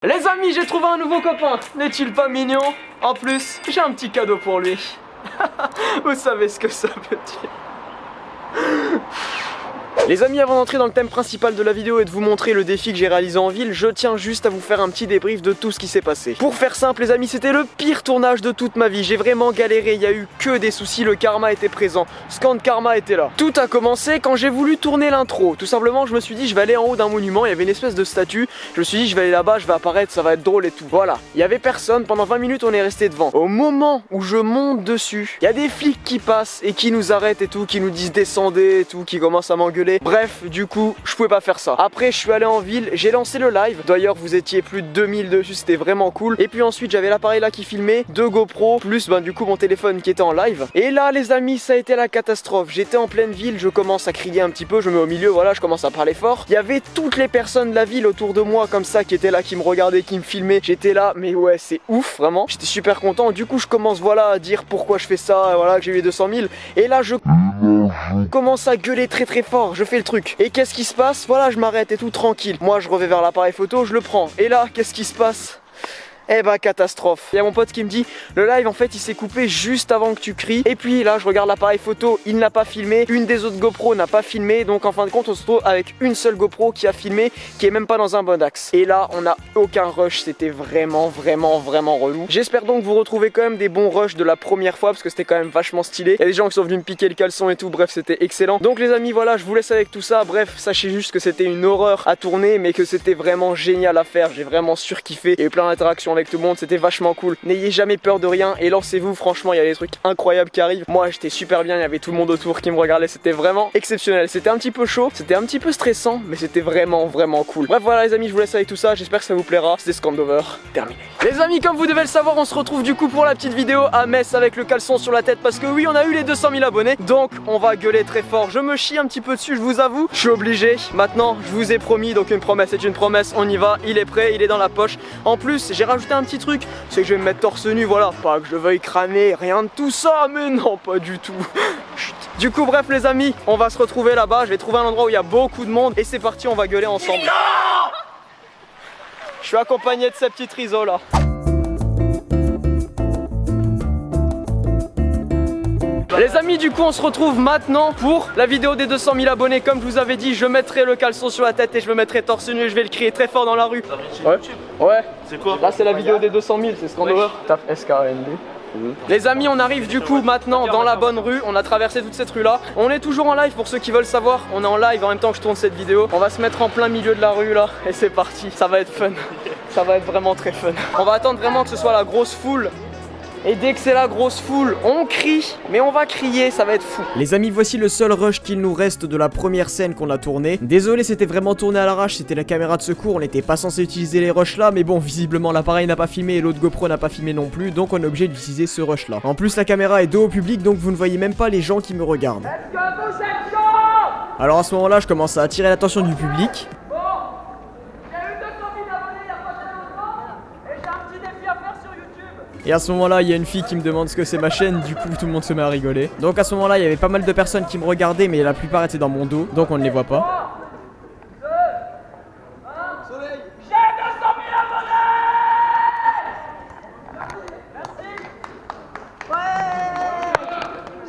Les amis, j'ai trouvé un nouveau copain. N'est-il pas mignon? En plus, j'ai un petit cadeau pour lui. Vous savez ce que ça veut dire. Les amis, avant d'entrer dans le thème principal de la vidéo et de vous montrer le défi que j'ai réalisé en ville, je tiens juste à vous faire un petit débrief de tout ce qui s'est passé. Pour faire simple les amis, c'était le pire tournage de toute ma vie. J'ai vraiment galéré, il y a eu que des soucis, le karma était présent. Scan Karma était là. Tout a commencé quand j'ai voulu tourner l'intro. Tout simplement, je me suis dit je vais aller en haut d'un monument, il y avait une espèce de statue. Je me suis dit je vais aller là-bas, je vais apparaître, ça va être drôle et tout. Voilà, il y avait personne, pendant 20 minutes on est resté devant. Au moment où je monte dessus, il y a des flics qui passent et qui nous arrêtent et tout, qui nous disent descendez et tout, qui commencent à m'engueuler. Bref, du coup, je pouvais pas faire ça. Après, je suis allé en ville, j'ai lancé le live. D'ailleurs, vous étiez plus de 2000 dessus, c'était vraiment cool. Et puis ensuite, j'avais l'appareil là qui filmait, 2 GoPro, plus du coup mon téléphone qui était en live. Et là, les amis, ça a été la catastrophe. J'étais en pleine ville, je commence à crier un petit peu, je me mets au milieu, voilà, je commence à parler fort. Il y avait toutes les personnes de la ville autour de moi comme ça qui étaient là, qui me regardaient, qui me filmaient. J'étais là, mais ouais, c'est ouf, vraiment. J'étais super content. Du coup, je commence, voilà, à dire pourquoi je fais ça, voilà, que j'ai eu les 200 000. Et là, je commence à gueuler très fort, je fais le truc. Et qu'est-ce qui se passe? Voilà, je m'arrête et tout tranquille. Moi, je reviens vers l'appareil photo, je le prends. Et là, qu'est-ce qui se passe? Eh bah catastrophe. Il y a mon pote qui me dit le live en fait il s'est coupé juste avant que tu cries. Et puis là je regarde l'appareil photo, il n'a pas filmé. Une des autres GoPro n'a pas filmé. Donc en fin de compte on se retrouve avec une seule GoPro qui a filmé, qui est même pas dans un bon axe. Et là on n'a aucun rush, c'était vraiment relou. J'espère donc vous retrouver quand même des bons rushs de la première fois, parce que c'était quand même vachement stylé. Il y a des gens qui sont venus me piquer le caleçon et tout, bref c'était excellent. Donc les amis voilà, je vous laisse avec tout ça. Bref, sachez juste que c'était une horreur à tourner, mais que c'était vraiment génial à faire. J'ai vraiment surkiffé. Il y a eu plein d'interactions avec tout le monde, c'était vachement cool. N'ayez jamais peur de rien et lancez-vous, franchement il y a des trucs incroyables qui arrivent. Moi j'étais super bien, il y avait tout le monde autour qui me regardait, c'était vraiment exceptionnel. C'était un petit peu chaud, c'était un petit peu stressant, mais c'était vraiment cool. Bref voilà les amis, je vous laisse avec tout ça, j'espère que ça vous plaira. C'était Scandover, terminé. Les amis, comme vous devez le savoir, on se retrouve du coup pour la petite vidéo à Metz avec le caleçon sur la tête, parce que oui on a eu les 200 000 abonnés, donc on va gueuler très fort. Je me chie un petit peu dessus, je vous avoue, je suis obligé. Maintenant je vous ai promis, donc une promesse est une promesse, on y va, il est prêt, il est dans la poche. En plus j'ai rajouté un petit truc, c'est que je vais me mettre torse nu, voilà, pas que je veuille crâner, rien de tout ça, mais non pas du tout. Chut. Du coup bref les amis, on va se retrouver là-bas, je vais trouver un endroit où il y a beaucoup de monde et c'est parti, on va gueuler ensemble. Non, je suis accompagné de ces petits trisos là. Les amis, du coup on se retrouve maintenant pour la vidéo des 200 000 abonnés. Comme je vous avais dit, je mettrai le caleçon sur la tête et je me mettrai torse nu et je vais le crier très fort dans la rue. Ouais. C'est quoi? Là c'est la vidéo des 200 000, c'est Scandover. Tape SKND. Les amis, on arrive du coup maintenant dans la bonne rue. On a traversé toute cette rue là. On est toujours en live pour ceux qui veulent savoir. On est en live en même temps que je tourne cette vidéo. On va se mettre en plein milieu de la rue là et c'est parti. Ça va être fun. Ça va être vraiment très fun. On va attendre vraiment que ce soit la grosse foule. Et dès que c'est la grosse foule, on crie, mais on va crier, ça va être fou. Les amis, voici le seul rush qu'il nous reste de la première scène qu'on a tournée. Désolé, c'était vraiment tourné à l'arrache, c'était la caméra de secours, on n'était pas censé utiliser les rushs là, mais bon, visiblement l'appareil n'a pas filmé et l'autre GoPro n'a pas filmé non plus, donc on est obligé d'utiliser ce rush là. En plus, la caméra est dos au public, donc vous ne voyez même pas les gens qui me regardent. Est-ce que vous êtes chaud? Alors à ce moment-là, je commence à attirer l'attention du public. Et à ce moment là il y a une fille qui me demande ce que c'est ma chaîne, du coup tout le monde se met à rigoler. Donc à ce moment là il y avait pas mal de personnes qui me regardaient, mais la plupart étaient dans mon dos, donc on ne les voit pas. 3, 2, 1, soleil. J'ai 200 000 abonnés.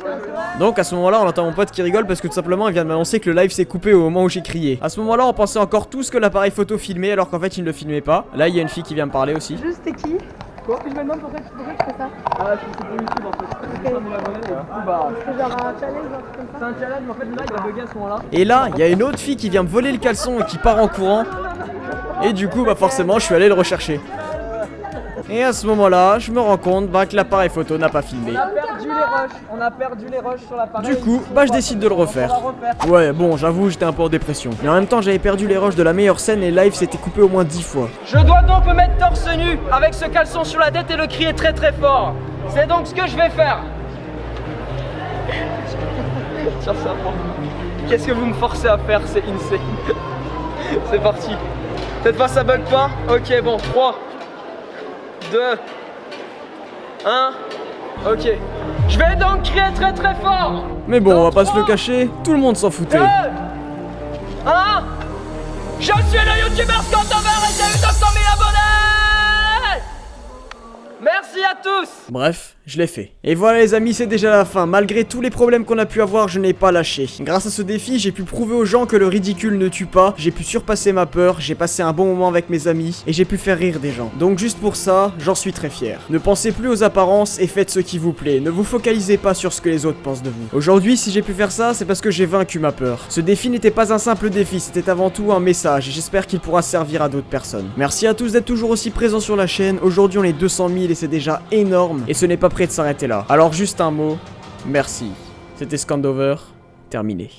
Merci. Donc à ce moment là on entend mon pote qui rigole parce que tout simplement il vient de m'annoncer que le live s'est coupé au moment où j'ai crié. À ce moment là on pensait encore tous que l'appareil photo filmait alors qu'en fait il ne le filmait pas. Là il y a une fille qui vient me parler aussi. Juste t'es qui? Quoi? Je me demande pourquoi tu fais ça. Ah, je fais pour YouTube en fait. C'est genre un challenge ou un truc comme ça? C'est un challenge, mais en fait le live va bugger à ce moment-là. Et là, il y a une autre fille qui vient me voler le caleçon et qui part en courant. Et du coup, forcément, je suis allé le rechercher. Et à ce moment-là, je me rends compte que l'appareil photo n'a pas filmé. On a perdu les rushs sur l'appareil. Du coup, je décide de le refaire. Ouais, bon, j'avoue, j'étais un peu en dépression. Mais en même temps, j'avais perdu les rushs de la meilleure scène et le live s'était coupé au moins 10 fois. Je dois donc me mettre torse nu avec ce caleçon sur la tête et le crier très fort. C'est donc ce que je vais faire. Tiens ça, qu'est-ce que vous me forcez à faire? C'est insane. C'est parti. Cette fois ça bug pas? Ok, bon, 3, 2, 1, ok. Je vais donc crier très fort. Mais bon, on va pas se le cacher, tout le monde s'en foutait. 2, 1, je suis le youtubeur Scandover et j'ai eu 200 000 abonnés. tous! Bref, je l'ai fait. Et voilà les amis, c'est déjà la fin. Malgré tous les problèmes qu'on a pu avoir, je n'ai pas lâché. Grâce à ce défi, j'ai pu prouver aux gens que le ridicule ne tue pas. J'ai pu surpasser ma peur, j'ai passé un bon moment avec mes amis et j'ai pu faire rire des gens. Donc juste pour ça, j'en suis très fier. Ne pensez plus aux apparences et faites ce qui vous plaît. Ne vous focalisez pas sur ce que les autres pensent de vous. Aujourd'hui, si j'ai pu faire ça, c'est parce que j'ai vaincu ma peur. Ce défi n'était pas un simple défi, c'était avant tout un message et j'espère qu'il pourra servir à d'autres personnes. Merci à tous d'être toujours aussi présents sur la chaîne. Aujourd'hui, on est 200 000 et c'est déjà énorme. Et ce n'est pas prêt de s'arrêter là. Alors juste un mot, merci. C'était Scandover, terminé.